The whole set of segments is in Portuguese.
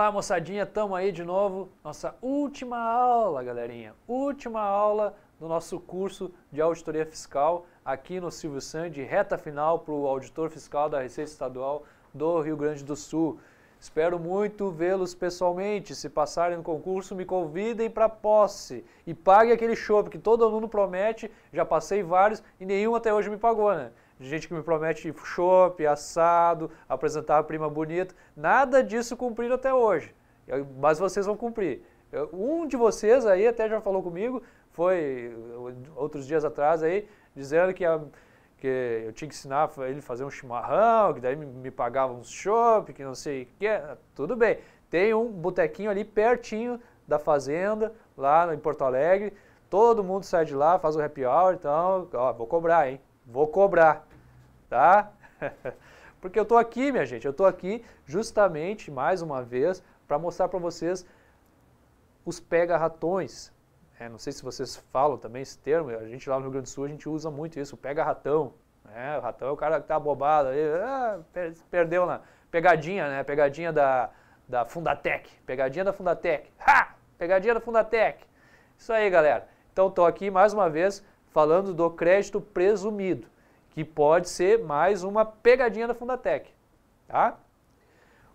Olá, moçadinha, estamos aí de novo, nossa última aula, galerinha, última aula do nosso curso de auditoria fiscal aqui no Silvio Sandi, reta final para o auditor fiscal da Receita Estadual do Rio Grande do Sul. Espero muito vê-los pessoalmente, se passarem no concurso me convidem para posse e pague aquele chopp que todo aluno promete, já passei vários e nenhum até hoje me pagou, né? Gente que me promete chopp, assado, apresentar a prima bonita, nada disso cumpriram até hoje, mas vocês vão cumprir. Um de vocês aí até já falou comigo, foi outros dias atrás aí, dizendo que eu tinha que ensinar ele a fazer um chimarrão, que daí me pagava uns chopp, que não sei o que, tudo bem. Tem um botequinho ali pertinho da fazenda, lá em Porto Alegre, todo mundo sai de lá, faz o happy hour, então, ó, vou cobrar, hein? Vou cobrar, tá? Porque eu tô aqui, minha gente, eu tô aqui justamente, mais uma vez, para mostrar para vocês os pega-ratões. Não sei se vocês falam também esse termo, a gente lá no Rio Grande do Sul, a gente usa muito isso, o pega-ratão. O ratão é o cara que tá bobado, perdeu na pegadinha, né? Pegadinha da Fundatec, pegadinha da Fundatec. Ha! Pegadinha da Fundatec. Isso aí, galera. Então, tô aqui mais uma vez falando do crédito presumido, que pode ser mais uma pegadinha da Fundatec, tá?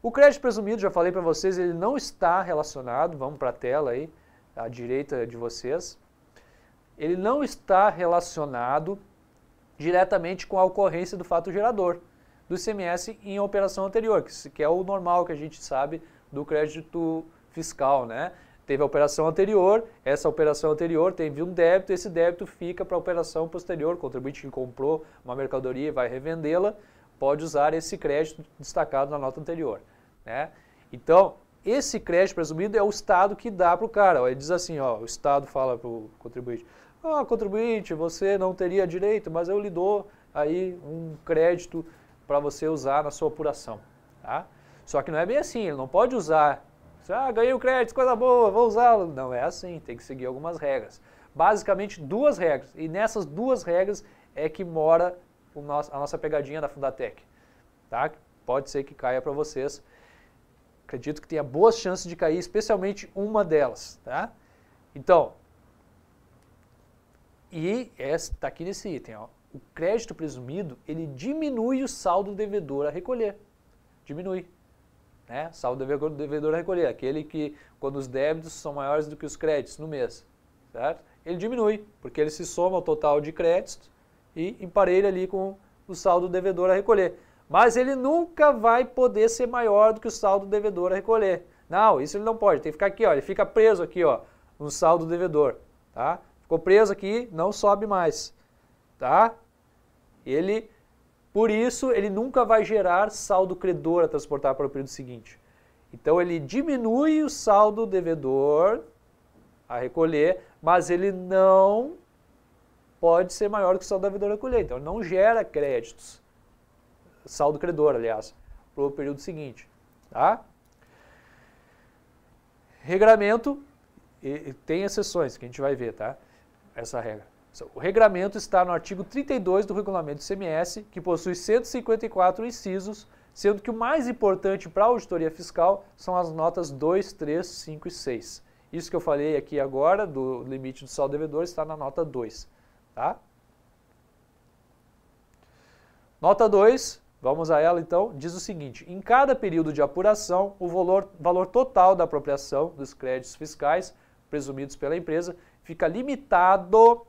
O crédito presumido, já falei para vocês, ele não está relacionado, vamos para a tela aí, à direita de vocês, ele não está relacionado diretamente com a ocorrência do fato gerador do ICMS em operação anterior, que é o normal que a gente sabe do crédito fiscal, né? Teve a operação anterior, essa operação anterior teve um débito, esse débito fica para a operação posterior, o contribuinte que comprou uma mercadoria e vai revendê-la, pode usar esse crédito destacado na nota anterior, né? Então, esse crédito presumido é o Estado que dá para o cara, ele diz assim, ó, o Estado fala para o contribuinte, contribuinte, você não teria direito, mas eu lhe dou aí um crédito para você usar na sua apuração, tá? Só que não é bem assim, ele não pode usar. Ganhei o crédito, coisa boa, vou usá-lo. Não é assim, tem que seguir algumas regras. Basicamente, duas regras. E nessas duas regras é que mora a nossa pegadinha da Fundatec. Tá? Pode ser que caia para vocês. Acredito que tenha boas chances de cair, especialmente uma delas. Tá? Então, está aqui nesse item. Ó. O crédito presumido, ele diminui o saldo devedor a recolher. Diminui. Saldo devedor a recolher, aquele que quando os débitos são maiores do que os créditos no mês, certo? Ele diminui, porque ele se soma ao total de créditos e emparelha ali com o saldo devedor a recolher. Mas ele nunca vai poder ser maior do que o saldo devedor a recolher. Não, isso ele não pode, tem que ficar aqui, ó, ele fica preso aqui, ó, no saldo devedor, tá? Ficou preso aqui, não sobe mais, tá? Por isso, ele nunca vai gerar saldo credor a transportar para o período seguinte. Então, ele diminui o saldo devedor a recolher, mas ele não pode ser maior que o saldo devedor a recolher. Então, ele não gera créditos, saldo credor, aliás, para o período seguinte. Tá? Regramento, tem exceções que a gente vai ver, tá? Essa regra. O regramento está no artigo 32 do regulamento do ICMS, que possui 154 incisos, sendo que o mais importante para a auditoria fiscal são as notas 2, 3, 5 e 6. Isso que eu falei aqui agora, do limite do saldo devedor, está na nota 2. Tá? Nota 2, vamos a ela então, diz o seguinte, em cada período de apuração, o valor total da apropriação dos créditos fiscais presumidos pela empresa fica limitado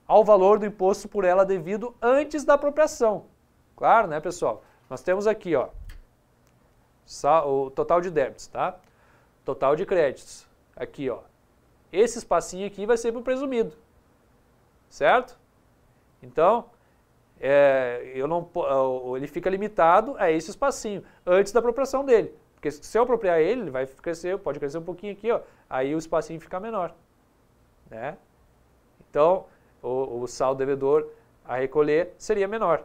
ao valor do imposto por ela devido antes da apropriação. Claro, né, pessoal? Nós temos aqui, ó, o total de débitos, tá? Total de créditos. Aqui, ó. Esse espacinho aqui vai ser para o presumido. Certo? Então, ele fica limitado a esse espacinho, antes da apropriação dele. Porque se eu apropriar ele vai crescer, pode crescer um pouquinho aqui, ó. Aí o espacinho fica menor. Né? Então, o saldo devedor a recolher seria menor,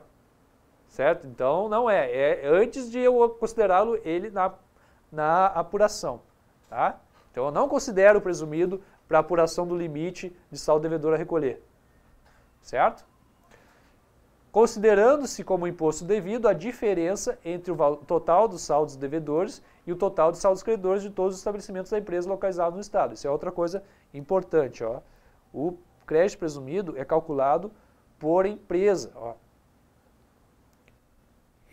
certo? Então, não é antes de eu considerá-lo ele na apuração, tá? Então, eu não considero o presumido para apuração do limite de saldo devedor a recolher, certo? considerando-se como imposto devido a diferença entre o total dos saldos devedores e o total de saldos credores de todos os estabelecimentos da empresa localizados no Estado. Isso é outra coisa importante. Ó. O crédito presumido é calculado por empresa. Ó.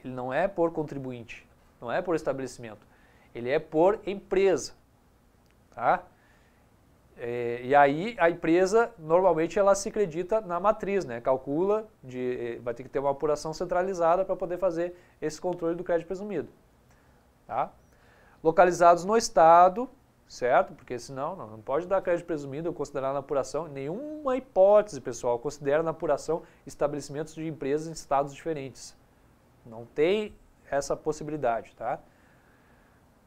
Ele não é por contribuinte, não é por estabelecimento, ele é por empresa. Tá? E aí a empresa, normalmente, ela se acredita na matriz, né? Calcula, vai ter que ter uma apuração centralizada para poder fazer esse controle do crédito presumido. Tá? Localizados no Estado, certo? Porque senão não pode dar crédito presumido ou considerar na apuração, nenhuma hipótese, pessoal, considera na apuração estabelecimentos de empresas em estados diferentes. Não tem essa possibilidade, tá?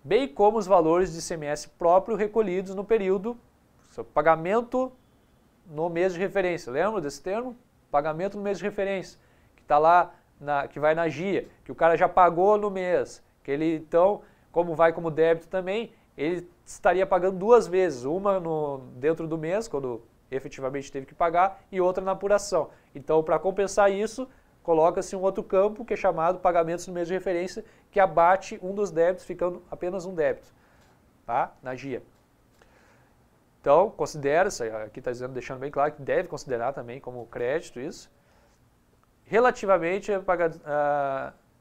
Bem como os valores de ICMS próprio recolhidos no período, pagamento no mês de referência. Lembra desse termo? Pagamento no mês de referência, que está lá, que vai na GIA, que o cara já pagou no mês, que ele então, como vai como débito também, ele estaria pagando duas vezes, uma dentro do mês, quando efetivamente teve que pagar, e outra na apuração. Então, para compensar isso, coloca-se um outro campo que é chamado pagamentos no mês de referência, que abate um dos débitos, ficando apenas um débito, tá? Na GIA. Então, considera-se, aqui está dizendo, deixando bem claro que deve considerar também como crédito isso, relativamente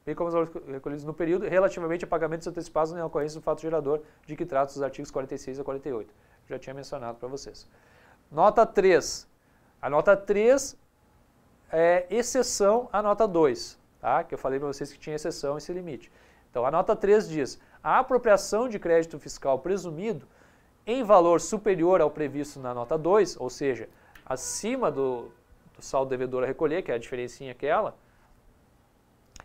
bem como os valores recolhidos no período, relativamente a pagamentos antecipados em ocorrência do fato gerador de que trata os artigos 46 a 48. Já tinha mencionado para vocês. Nota 3. A nota 3 é exceção à nota 2, tá? Que eu falei para vocês que tinha exceção a esse limite. Então, a nota 3 diz, a apropriação de crédito fiscal presumido em valor superior ao previsto na nota 2, ou seja, acima do saldo devedor a recolher, que é a diferencinha aquela,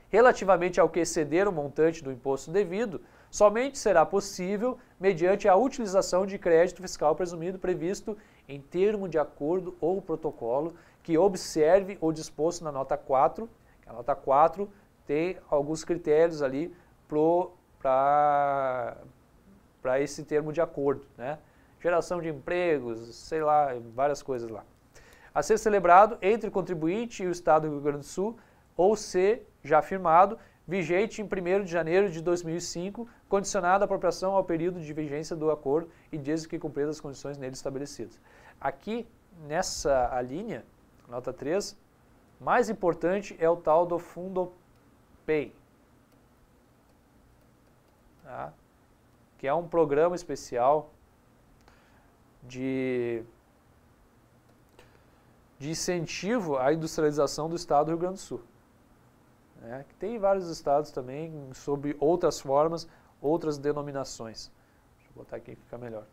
relativamente ao que exceder o montante do imposto devido, somente será possível mediante a utilização de crédito fiscal presumido previsto em termo de acordo ou protocolo que observe o disposto na nota 4. A nota 4 tem alguns critérios ali para esse termo de acordo, né? Geração de empregos, sei lá, várias coisas lá. A ser celebrado entre o contribuinte e o Estado do Rio Grande do Sul, ou ser já firmado, vigente em 1º de janeiro de 2005, condicionado à apropriação ao período de vigência do acordo e desde que cumpridas as condições nele estabelecidas. Aqui, nessa linha, nota 3, mais importante é o tal do Fundopay, tá? Que é um programa especial de incentivo à industrialização do Estado do Rio Grande do Sul. Que tem vários estados também, sob outras formas, outras denominações. Deixa eu botar aqui que fica melhor.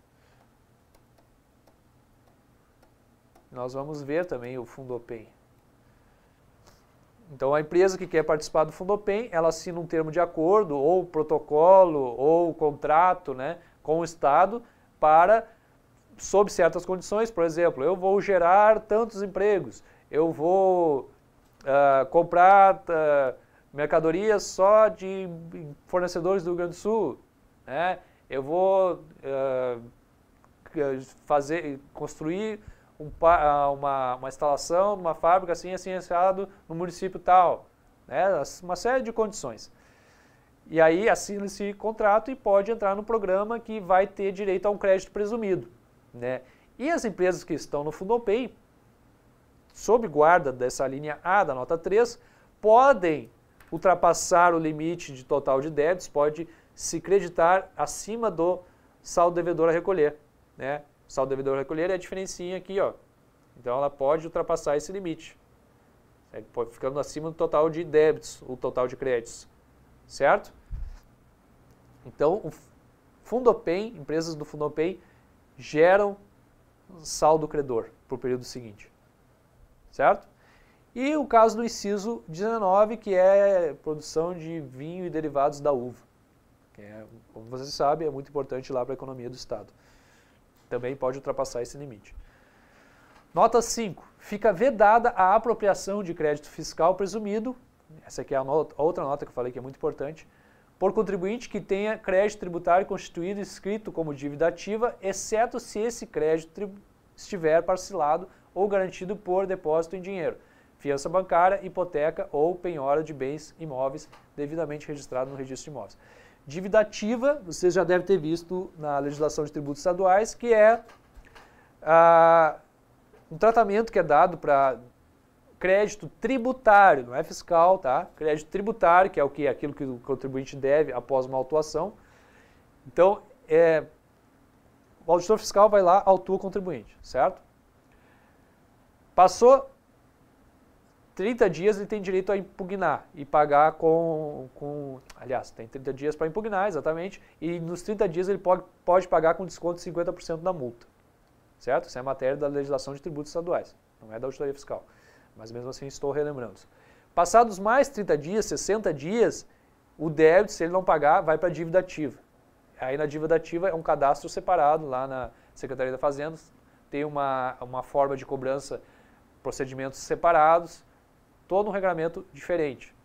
Nós vamos ver também o Fundopay. Então, a empresa que quer participar do Fundopay, ela assina um termo de acordo, ou protocolo, ou contrato, né, com o Estado, sob certas condições, por exemplo, eu vou gerar tantos empregos, eu vou comprar mercadorias só de fornecedores do Rio Grande do Sul, né? Eu vou construir uma instalação, uma fábrica assim assado no município tal, né? Uma série de condições. E aí assina esse contrato e pode entrar no programa que vai ter direito a um crédito presumido, né? E as empresas que estão no Fundopay, sob guarda dessa linha A da nota 3, podem ultrapassar o limite de total de débitos, pode se creditar acima do saldo devedor a recolher, né? O saldo devedor a recolher é a diferencinha aqui, ó. Então ela pode ultrapassar esse limite, ficando acima do total de débitos, o total de créditos, certo? Então o Fundopay, empresas do Fundopay geram saldo credor para o período seguinte, certo? E o caso do inciso 19, que é produção de vinho e derivados da uva, que como vocês sabem, é muito importante lá para a economia do Estado. Também pode ultrapassar esse limite. Nota 5. Fica vedada a apropriação de crédito fiscal presumido, essa aqui é a outra nota que eu falei que é muito importante, por contribuinte que tenha crédito tributário constituído e inscrito como dívida ativa, exceto se esse crédito estiver parcelado ou garantido por depósito em dinheiro. fiança bancária, hipoteca ou penhora de bens imóveis devidamente registrado no registro de imóveis. Dívida ativa, vocês já devem ter visto na legislação de tributos estaduais, que é um tratamento que é dado para crédito tributário, não é fiscal, tá? Crédito tributário, que é aquilo que o contribuinte deve após uma autuação. Então, o auditor fiscal vai lá, autua o contribuinte, certo? Passou 30 dias, ele tem direito a impugnar e pagar aliás, tem 30 dias para impugnar, exatamente, e nos 30 dias ele pode pagar com desconto de 50% da multa, certo? Isso é matéria da legislação de tributos estaduais, não é da auditoria fiscal, mas mesmo assim estou relembrando. Passados mais 30 dias, 60 dias, o débito, se ele não pagar, vai para a dívida ativa. Aí na dívida ativa é um cadastro separado lá na Secretaria da Fazenda, tem uma forma de cobrança, procedimentos separados, todo um regulamento diferente,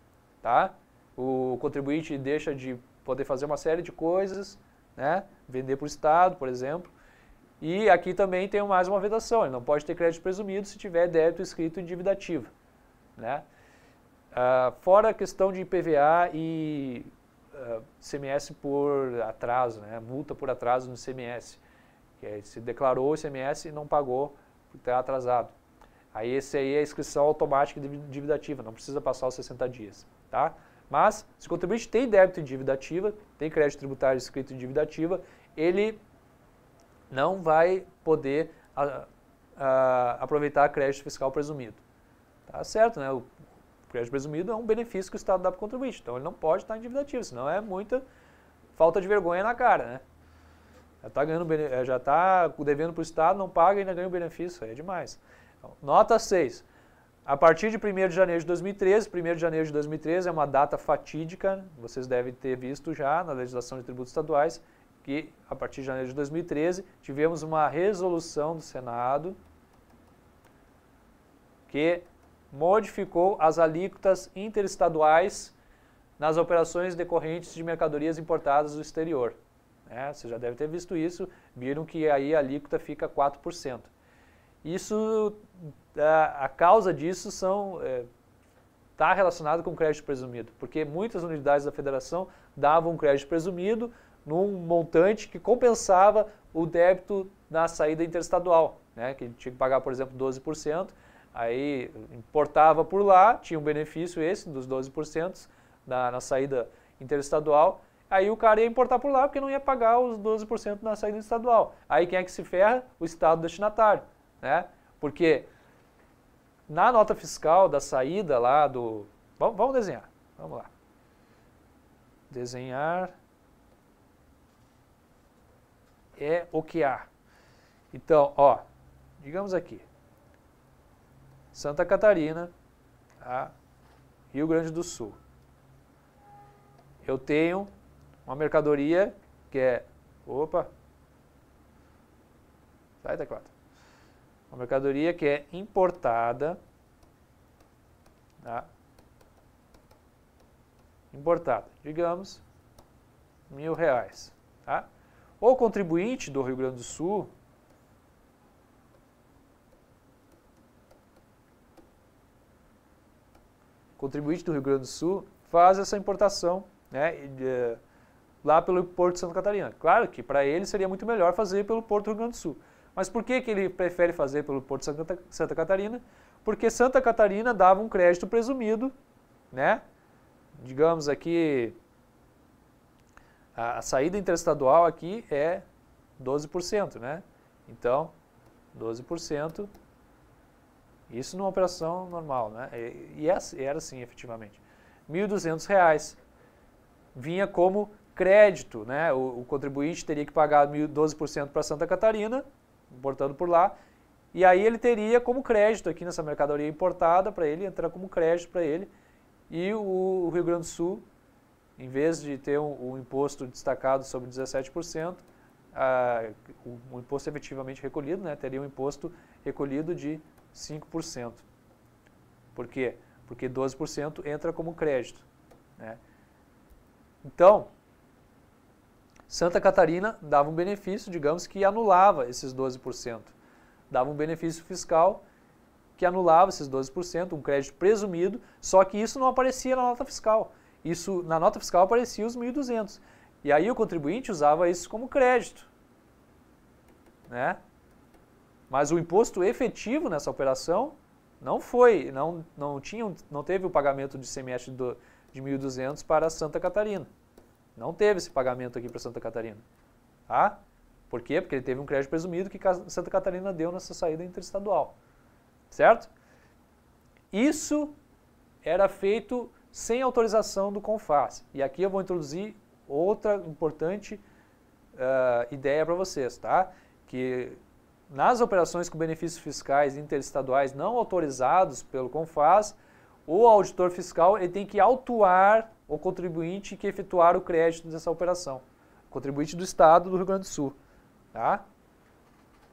tá? O contribuinte deixa de poder fazer uma série de coisas, né? Vender para o Estado, por exemplo, e aqui também tem mais uma vedação, ele não pode ter crédito presumido se tiver débito escrito em dívida ativa, né? Fora a questão de IPVA e ICMS por atraso, né? Multa por atraso no ICMS, que é, se declarou o ICMS e não pagou por estar atrasado. Aí esse aí é a inscrição automática de dívida ativa, não precisa passar os 60 dias, tá? Mas, se o contribuinte tem débito em dívida ativa, tem crédito tributário escrito em dívida ativa, ele não vai poder aproveitar crédito fiscal presumido. Tá certo, né? O crédito presumido é um benefício que o Estado dá para o contribuinte, então ele não pode estar em dívida ativa, senão é muita falta de vergonha na cara, né? Já está devendo para o Estado, não paga e ainda ganha o benefício, é demais. Então, nota 6. A partir de 1º de janeiro de 2013, 1º de janeiro de 2013 é uma data fatídica, vocês devem ter visto já na legislação de tributos estaduais, que a partir de janeiro de 2013 tivemos uma resolução do Senado que modificou as alíquotas interestaduais nas operações decorrentes de mercadorias importadas do exterior. Você já deve ter visto isso, viram que aí a alíquota fica 4%. Isso, a causa disso está relacionado com o crédito presumido, porque muitas unidades da federação davam um crédito presumido num montante que compensava o débito na saída interestadual, né, que tinha que pagar, por exemplo, 12%, aí importava por lá, tinha um benefício esse dos 12% na saída interestadual, aí o cara ia importar por lá porque não ia pagar os 12% na saída estadual. Aí quem é que se ferra? O Estado destinatário, né? Porque na nota fiscal da saída lá do... Vamos desenhar, vamos lá. Desenhar é o que há. Então, ó, digamos aqui, Santa Catarina, tá? Rio Grande do Sul. Eu tenho uma mercadoria que é... Opa! Sai, teclado. Uma mercadoria que é importada, tá? Importada, digamos, R$1.000, tá? O contribuinte do Rio Grande do Sul faz essa importação, né, lá pelo Porto de Santa Catarina. Claro que para ele seria muito melhor fazer pelo Porto do Rio Grande do Sul. Mas por que ele prefere fazer pelo Porto de Santa Catarina? Porque Santa Catarina dava um crédito presumido, né? Digamos aqui, a saída interestadual aqui é 12%, né? Então, 12%, isso numa operação normal, né? E era assim, efetivamente. R$1.200 vinha como crédito, né? O contribuinte teria que pagar 12% para Santa Catarina, importando por lá, e aí ele teria como crédito aqui nessa mercadoria importada para ele, entrar como crédito para ele, e o Rio Grande do Sul, em vez de ter um imposto destacado sobre 17%, o imposto efetivamente recolhido, né, teria um imposto recolhido de 5%. Por quê? Porque 12% entra como crédito, né? Então, Santa Catarina dava um benefício, digamos, que anulava esses 12%. Dava um benefício fiscal que anulava esses 12%, um crédito presumido, só que isso não aparecia na nota fiscal. Isso, na nota fiscal aparecia os 1.200. E aí o contribuinte usava isso como crédito, né? Mas o imposto efetivo nessa operação não foi, não teve o pagamento de ICMS de 1.200 para Santa Catarina. Não teve esse pagamento aqui para Santa Catarina. Tá? Por quê? Porque ele teve um crédito presumido que Santa Catarina deu nessa saída interestadual. Certo? Isso era feito sem autorização do CONFAS. E aqui eu vou introduzir outra importante ideia para vocês, tá? Que nas operações com benefícios fiscais interestaduais não autorizados pelo CONFAS, o auditor fiscal ele tem que autuar o contribuinte que efetuar o crédito dessa operação. O contribuinte do Estado do Rio Grande do Sul. Tá?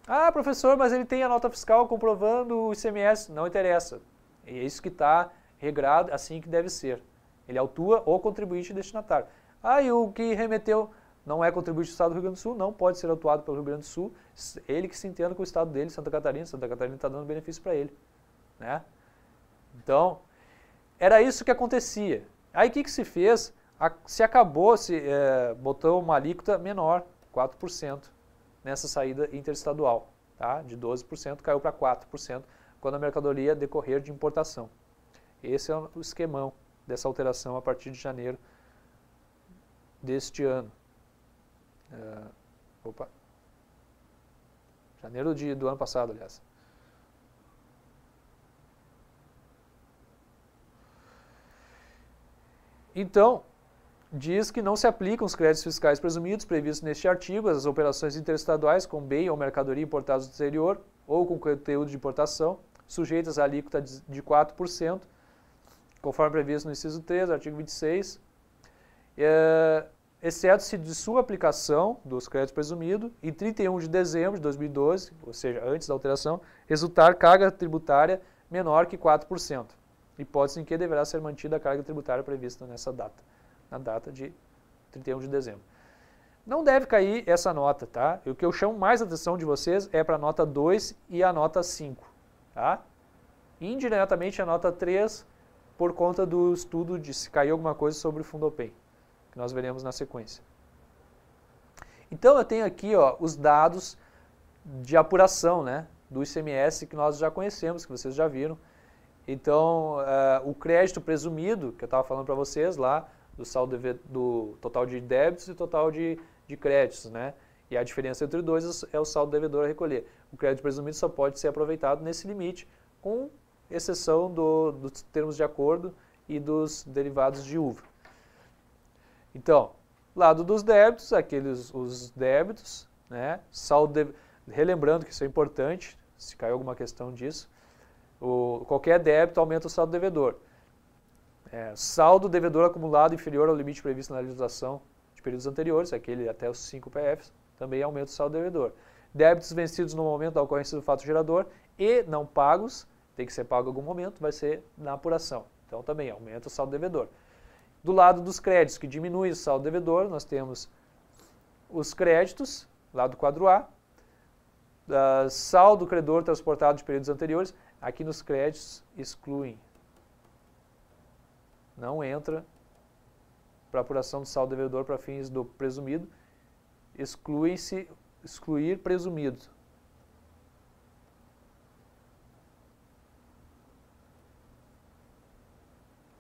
Ah, professor, mas ele tem a nota fiscal comprovando o ICMS. Não interessa. É isso que está regrado, assim que deve ser. Ele autua o contribuinte destinatário. Ah, e o que remeteu não é contribuinte do Estado do Rio Grande do Sul, não pode ser autuado pelo Rio Grande do Sul, ele que se entenda com o Estado dele, Santa Catarina está dando benefício para ele. Né? Então, era isso que acontecia. Aí o que se fez? Botou uma alíquota menor, 4%, nessa saída interestadual. Tá? De 12% caiu para 4%, quando a mercadoria decorrer de importação. Esse é o esquemão dessa alteração a partir de janeiro deste ano. Janeiro do ano passado, aliás. Então, diz que não se aplicam os créditos fiscais presumidos previstos neste artigo às operações interestaduais com bem ou mercadoria importados do exterior ou com conteúdo de importação, sujeitas à alíquota de 4%, conforme previsto no inciso 3, artigo 26, exceto se de sua aplicação dos créditos presumidos, em 31 de dezembro de 2012, ou seja, antes da alteração, resultar carga tributária menor que 4%, hipótese em que deverá ser mantida a carga tributária prevista nessa data, na data de 31 de dezembro. Não deve cair essa nota, tá? O que eu chamo mais a atenção de vocês é para a nota 2 e a nota 5, tá? Indiretamente a nota 3, por conta do estudo de se cair alguma coisa sobre o Fundopem, que nós veremos na sequência. Então eu tenho aqui os dados de apuração, né, do ICMS que nós já conhecemos, que vocês já viram. Então o crédito presumido, que eu estava falando para vocês lá, do total de débitos e total de créditos, né? E a diferença entre os dois é o saldo devedor a recolher. O crédito presumido só pode ser aproveitado nesse limite, com exceção dos termos de acordo e dos derivados de uva. Então, lado dos débitos, os débitos, né? Relembrando que isso é importante, se caiu alguma questão disso, qualquer débito aumenta o saldo devedor. Saldo devedor acumulado inferior ao limite previsto na legislação de períodos anteriores, aquele até os 5 PFs, também aumenta o saldo devedor. Débitos vencidos no momento da ocorrência do fato gerador e não pagos, tem que ser pago em algum momento, vai ser na apuração. Então também aumenta o saldo devedor. Do lado dos créditos, que diminui o saldo devedor, nós temos os créditos, lá do quadro A, saldo credor transportado de períodos anteriores, aqui nos créditos excluem. Não entra para apuração do saldo devedor para fins do presumido, excluir presumido.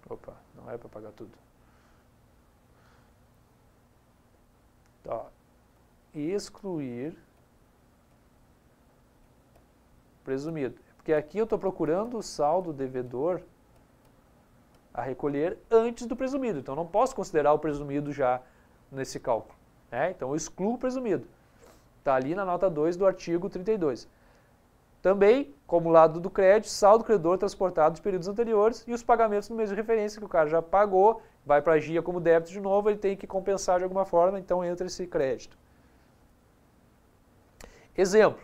Opa, não é para pagar tudo. Tá. E excluir presumido. Porque aqui eu estou procurando o saldo devedor a recolher antes do presumido. Então, não posso considerar o presumido já nesse cálculo. Né? Então, eu excluo o presumido. Está ali na nota 2 do artigo 32. Também, como lado do crédito, saldo credor transportado de períodos anteriores e os pagamentos no mês de referência que o cara já pagou, vai para a GIA como débito de novo, ele tem que compensar de alguma forma, então entra esse crédito. Exemplo.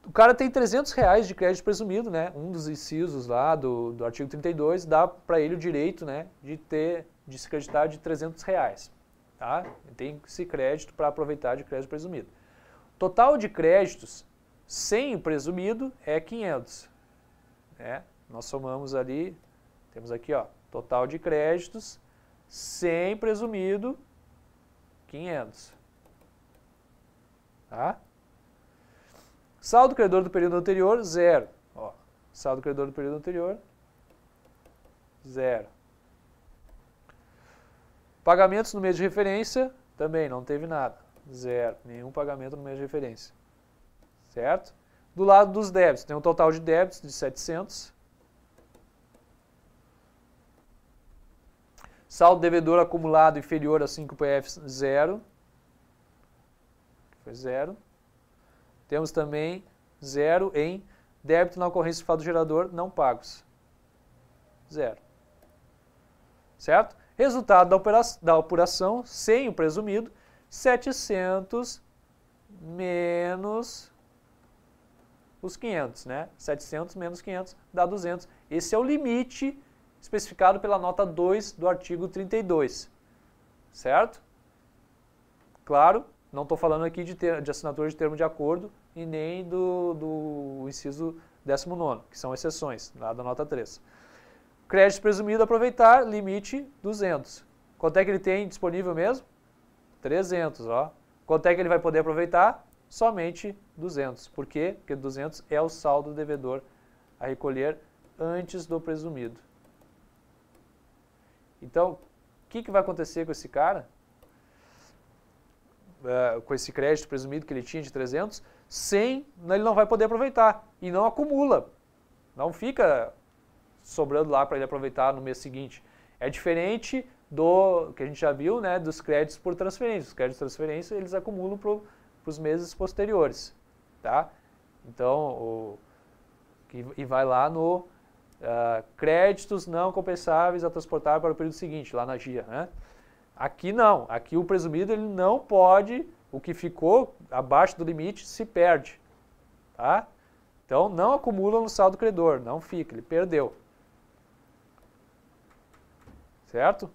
O cara tem R$300 de crédito presumido, né? Um dos incisos lá do artigo 32 dá para ele o direito, né, de se creditar de R$300. Tá? Ele tem esse crédito para aproveitar de crédito presumido. Total de créditos sem o presumido é 500. Né? Nós somamos ali, temos aqui, ó, total de créditos, sem presumido, 500. Tá? Saldo credor do período anterior, 0. Ó, saldo credor do período anterior, 0. Pagamentos no mês de referência, também não teve nada. 0. Nenhum pagamento no mês de referência. Certo? Do lado dos débitos, tem um total de débitos de 700. Saldo devedor acumulado inferior a 5 PFs, 0. Foi 0. Temos também 0 em débito na ocorrência de fato gerador não pagos. 0. Certo? Resultado da apuração, sem o presumido, 700 menos os 500, né? 700 menos 500 dá 200. Esse é o limite especificado pela nota 2 do artigo 32. Certo? Claro, não estou falando aqui de assinatura de termo de acordo e nem do inciso 19º, que são exceções, lá da nota 3. Crédito presumido a aproveitar, limite 200. Quanto é que ele tem disponível mesmo? 300, ó. Quanto é que ele vai poder aproveitar? Somente 200. Por quê? Porque 200 é o saldo devedor a recolher antes do presumido. Então, o que vai acontecer com esse cara? Com esse crédito presumido que ele tinha de 300, ele não vai poder aproveitar. E não acumula. Não fica sobrando lá para ele aproveitar no mês seguinte. É diferente do que a gente já viu, né, dos créditos por transferência. Os créditos de transferência, eles acumulam para os meses posteriores. Tá? Então, e vai lá no créditos não compensáveis a transportar para o período seguinte, lá na GIA. Né? Aqui não. Aqui o presumido ele não pode, o que ficou abaixo do limite se perde. Tá? Então, não acumula no saldo credor, não fica, ele perdeu. Certo?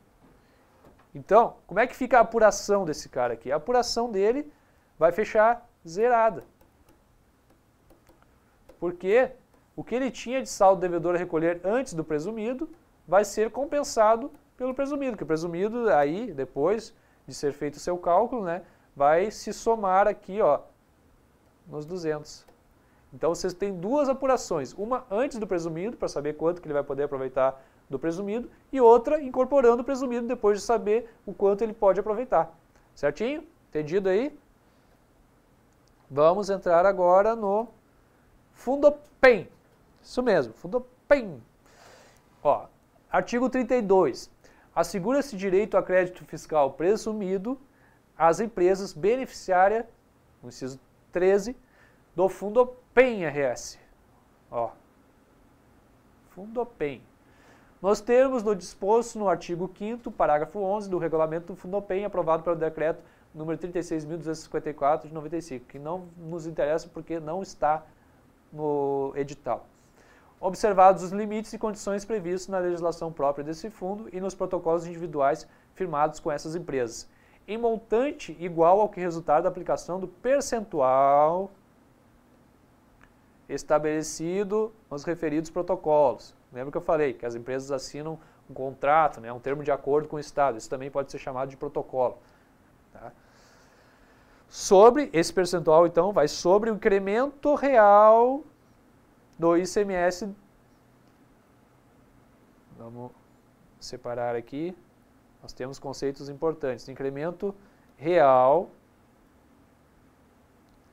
Então, como é que fica a apuração desse cara aqui? A apuração dele vai fechar zerada. Porque o que ele tinha de saldo devedor a recolher antes do presumido vai ser compensado pelo presumido. Porque o presumido, aí, depois de ser feito o seu cálculo, né, vai se somar aqui, ó, nos 200. Então, vocês têm duas apurações. Uma antes do presumido, para saber quanto que ele vai poder aproveitar do presumido, e outra incorporando o presumido depois de saber o quanto ele pode aproveitar. Certinho? Entendido aí? Vamos entrar agora no Fundopem. Isso mesmo, Fundopem. Ó, artigo 32. Assegura-se direito a crédito fiscal presumido às empresas beneficiárias, no inciso 13, do Fundopem RS. Ó, Fundopem. Nos termos do disposto no artigo 5º, parágrafo 11 do regulamento do Fundopem, aprovado pelo decreto número 36.254 de 95, que não nos interessa porque não está no edital. Observados os limites e condições previstos na legislação própria desse fundo e nos protocolos individuais firmados com essas empresas, em montante igual ao que resultar da aplicação do percentual estabelecido nos referidos protocolos. Lembra que eu falei que as empresas assinam um contrato, né, um termo de acordo com o Estado. Isso também pode ser chamado de protocolo. Tá? Sobre esse percentual, então, vai sobre o incremento real do ICMS. Vamos separar aqui. Nós temos conceitos importantes. Incremento real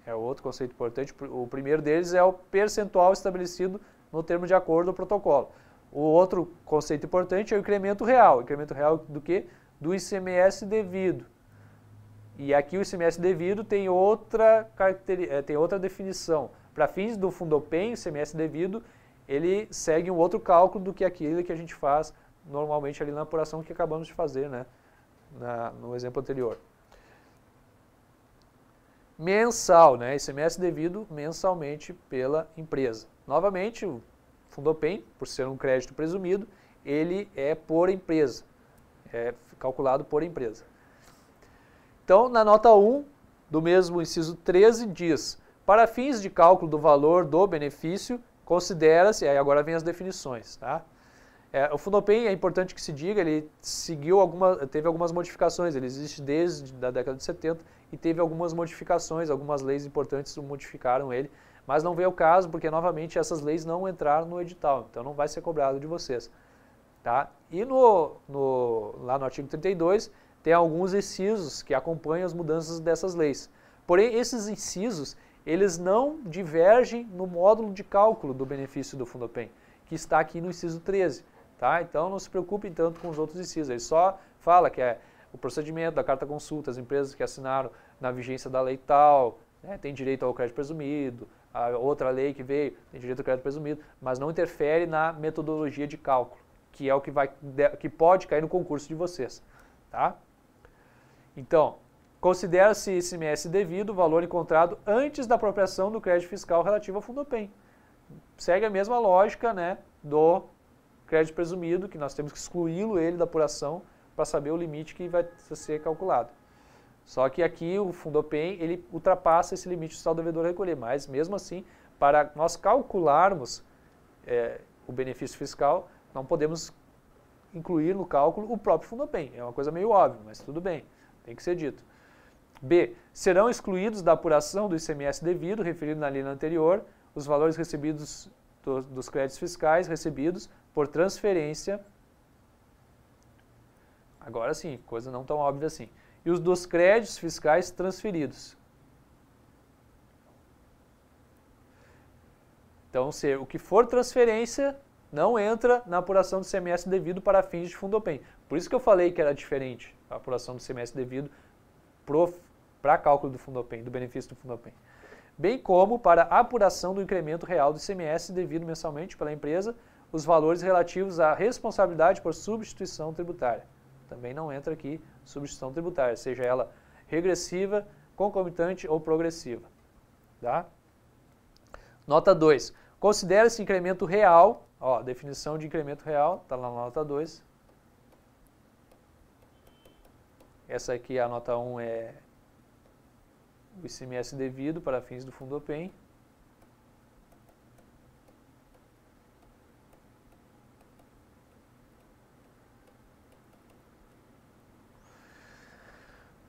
é outro conceito importante. O primeiro deles é o percentual estabelecido no termo de acordo do protocolo. O outro conceito importante é o incremento real. Incremento real do quê? Do ICMS devido. E aqui o ICMS devido tem outra definição. Para fins do Fundopem, o ICMS devido, ele segue um outro cálculo do que aquele que a gente faz normalmente ali na apuração que acabamos de fazer, né? No exemplo anterior. Mensal, né? ICMS devido mensalmente pela empresa. Novamente, o Fundopem, por ser um crédito presumido, ele é por empresa, é calculado por empresa. Então, na nota 1 do mesmo inciso 13 diz: Para fins de cálculo do valor do benefício, considera-se, aí agora vem as definições, tá? O Fundopem, é importante que se diga, ele teve algumas modificações, ele existe desde a década de 70 e teve algumas modificações, algumas leis importantes modificaram ele, mas não veio ao caso porque, novamente, essas leis não entraram no edital, então não vai ser cobrado de vocês. Tá? E lá no artigo 32 tem alguns incisos que acompanham as mudanças dessas leis. Porém, esses incisos, eles não divergem no módulo de cálculo do benefício do Fundopem, que está aqui no inciso 13. Tá? Então não se preocupem tanto com os outros incisos, ele só fala que é o procedimento da carta consulta, as empresas que assinaram na vigência da lei tal, né, tem direito ao crédito presumido, a outra lei que veio tem direito ao crédito presumido, mas não interfere na metodologia de cálculo, que é o que pode cair no concurso de vocês. Tá? Então, considera-se ICMS devido o valor encontrado antes da apropriação do crédito fiscal relativo ao Fundopem. Segue a mesma lógica, né, do crédito presumido, que nós temos que excluí-lo ele da apuração para saber o limite que vai ser calculado. Só que aqui o Fundopem, ele ultrapassa esse limite do saldo devedor a recolher, mas mesmo assim, para nós calcularmos o benefício fiscal, não podemos incluir no cálculo o próprio Fundopem. É uma coisa meio óbvia, mas tudo bem, tem que ser dito. B. Serão excluídos da apuração do ICMS devido, referido na linha anterior, os valores recebidos dos créditos fiscais recebidos por transferência, agora sim, coisa não tão óbvia assim, e os dos créditos fiscais transferidos. Então, o que for transferência não entra na apuração do ICMS devido para fins de Fundopem. Por isso que eu falei que era diferente a apuração do ICMS devido para cálculo do Fundopem, do benefício do Fundopem. Bem como para a apuração do incremento real do ICMS devido mensalmente pela empresa, os valores relativos à responsabilidade por substituição tributária. Também não entra aqui substituição tributária, seja ela regressiva, concomitante ou progressiva. Tá? Nota 2. Considera-se incremento real, ó, definição de incremento real, está lá na nota 2. Essa aqui, a nota 1, é o ICMS devido para fins do Fundopem.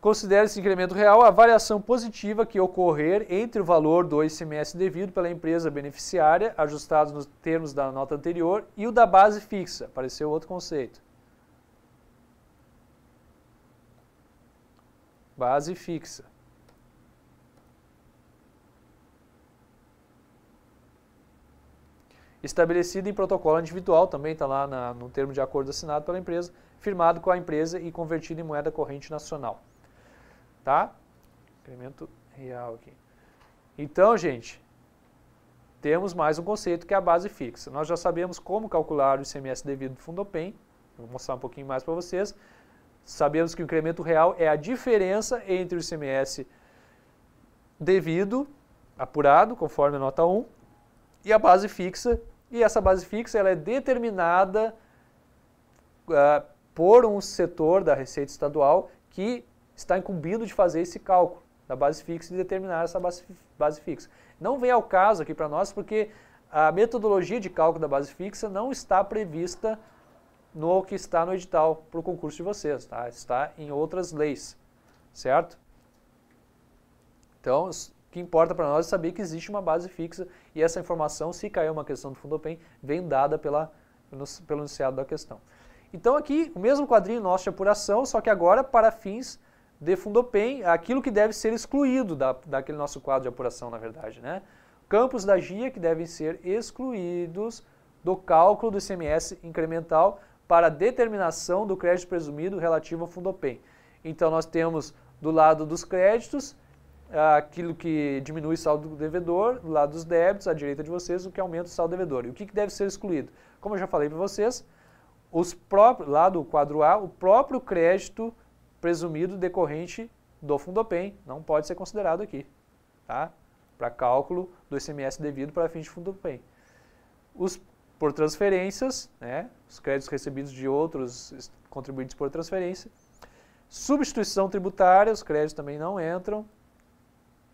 Considera-se incremento real a variação positiva que ocorrer entre o valor do ICMS devido pela empresa beneficiária, ajustados nos termos da nota anterior, e o da base fixa. Apareceu outro conceito. Base fixa. Estabelecido em protocolo individual, também está lá no termo de acordo assinado pela empresa, firmado com a empresa e convertido em moeda corrente nacional. Tá? Incremento real aqui. Então, gente, temos mais um conceito que é a base fixa. Nós já sabemos como calcular o ICMS devido do Fundopem. Vou mostrar um pouquinho mais para vocês. Sabemos que o incremento real é a diferença entre o ICMS devido, apurado, conforme a nota 1, e a base fixa. E essa base fixa ela é determinada por um setor da Receita Estadual que está incumbido de fazer esse cálculo da base fixa e determinar essa base fixa. Não vem ao caso aqui para nós porque a metodologia de cálculo da base fixa não está prevista no que está no edital para o concurso de vocês, tá? Está em outras leis, certo? Então, o que importa para nós é saber que existe uma base fixa e essa informação, se cair uma questão do Fundopem, vem dada pelo enunciado da questão. Então aqui, o mesmo quadrinho nosso de apuração, só que agora para fins de Fundopem, aquilo que deve ser excluído daquele nosso quadro de apuração, na verdade, né? Campos da GIA que devem ser excluídos do cálculo do ICMS incremental para determinação do crédito presumido relativo ao Fundopem. Então nós temos do lado dos créditos, aquilo que diminui o saldo do devedor, do lado dos débitos, à direita de vocês, o que aumenta o saldo do devedor. E o que deve ser excluído? Como eu já falei para vocês, lá do quadro A, o próprio crédito presumido decorrente do Fundopem não pode ser considerado aqui, tá? Para cálculo do ICMS devido para fins de Fundopem. Por transferências, né? Os créditos recebidos de outros contribuintes por transferência. Substituição tributária, os créditos também não entram,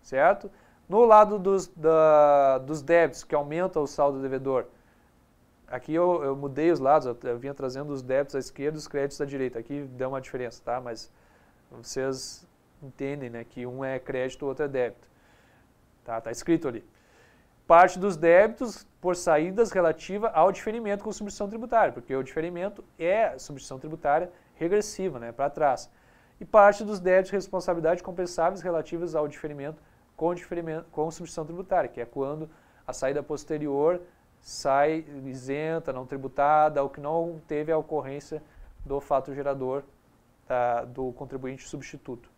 certo? No lado dos débitos, que aumenta o saldo devedor, aqui eu mudei os lados, eu vinha trazendo os débitos à esquerda e os créditos à direita. Aqui deu uma diferença, tá? Mas vocês entendem, né, que um é crédito, o outro é débito. Tá escrito ali. Parte dos débitos por saídas relativa ao diferimento com substituição tributária, porque o diferimento é substituição tributária regressiva, né, para trás. E parte dos débitos de responsabilidade compensáveis relativas ao diferimento com substituição tributária, que é quando a saída posterior sai isenta, não tributada, ou que não teve a ocorrência do fato gerador do contribuinte substituto.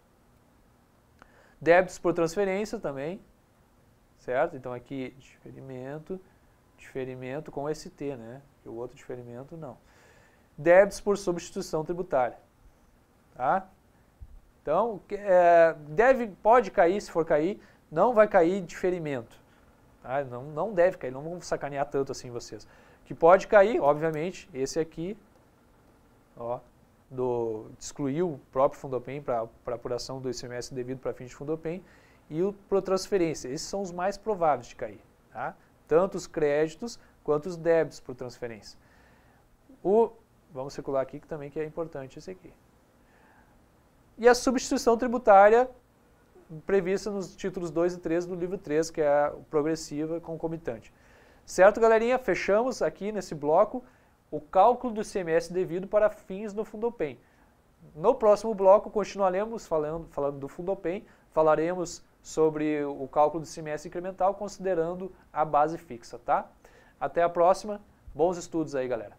Débitos por transferência também, certo? Então aqui diferimento com ST, né? E o outro diferimento não. Débitos por substituição tributária, tá? Então, pode cair, se for cair, não vai cair diferimento. Tá? Não deve cair, não vamos sacanear tanto assim vocês. Que pode cair, obviamente, esse aqui, ó, de excluir o próprio Fundopem para apuração do ICMS devido para fins de Fundopem, e o por transferência. Esses são os mais prováveis de cair. Tá? Tanto os créditos quanto os débitos por transferência. Vamos circular aqui que também que é importante esse aqui. E a substituição tributária prevista nos títulos 2 e 3 do livro 3, que é a progressiva e concomitante. Certo, galerinha? Fechamos aqui nesse bloco o cálculo do ICMS devido para fins do Fundopem. No próximo bloco, continuaremos falando do Fundopem, falaremos sobre o cálculo do ICMS incremental, considerando a base fixa, tá? Até a próxima, bons estudos aí, galera!